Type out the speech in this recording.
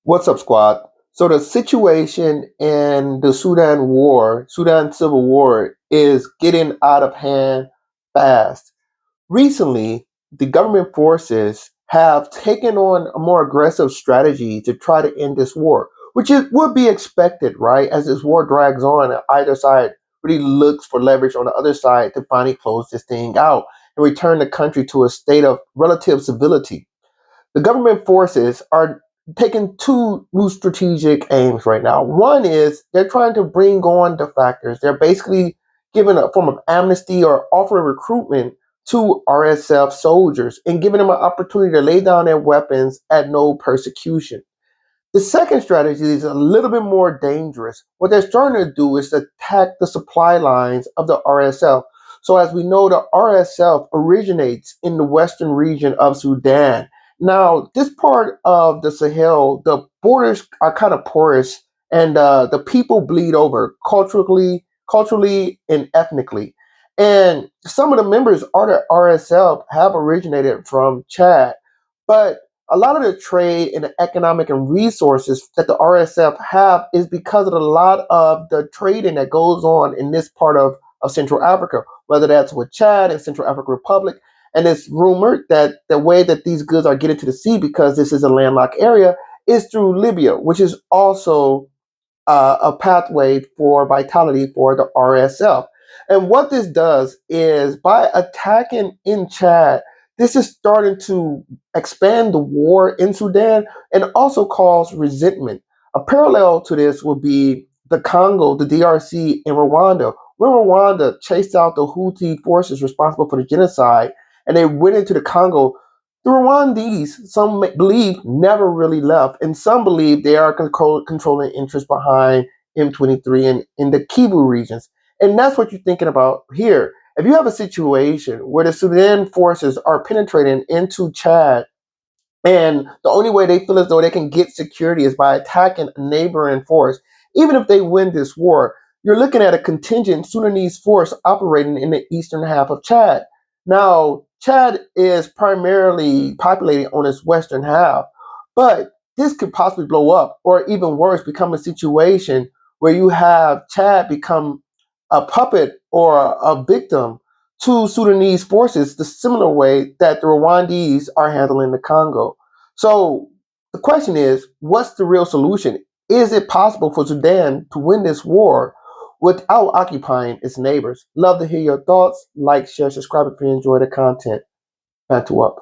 What's up, squad? So the situation in the Sudan civil war is getting out of hand fast. Recently, the government forces have taken on a more aggressive strategy to try to end this war, which would be expected, right? As this war drags on, either side really looks for leverage on the other side to finally close this thing out and return the country to a state of relative civility. The government forces are taking two new strategic aims right now. One is they're trying to bring on the factors. They're basically giving a form of amnesty or offering recruitment to RSF soldiers and giving them an opportunity to lay down their weapons at no persecution. The second strategy is a little bit more dangerous. What they're starting to do is attack the supply lines of the RSF. So, as we know, the RSF originates in the western region of Sudan. Now, this part of the Sahel, the borders are kind of porous, and the people bleed over culturally, and ethnically. And some of the members of the RSF have originated from Chad, but a lot of the trade and the economic and resources that the RSF have is because of a lot of the trading that goes on in this part of Central Africa, whether that's with Chad and Central African Republic. And it's rumored that the way that these goods are getting to the sea, because this is a landlocked area, is through Libya, which is also a pathway for vitality for the RSF. And what this does is by attacking in Chad, this is starting to expand the war in Sudan and also cause resentment. A parallel to this would be the Congo, the DRC, and Rwanda, where Rwanda chased out the Houthi forces responsible for the genocide and they went into the Congo. The Rwandese, some believe, never really left, and some believe they are controlling interests behind M23 and in the Kivu regions. And that's what you're thinking about here. If you have a situation where the Sudan forces are penetrating into Chad, and the only way they feel as though they can get security is by attacking a neighboring force, even if they win this war, you're looking at a contingent Sudanese force operating in the eastern half of Chad. Now, Chad is primarily populated on its western half, but this could possibly blow up, or even worse, become a situation where you have Chad become a puppet or a victim to Sudanese forces, the similar way that the Rwandese are handling the Congo. So the question is, what's the real solution? Is it possible for Sudan to win this war without occupying its neighbors? Love to hear your thoughts. Like, share, subscribe if you enjoy the content. Back to up.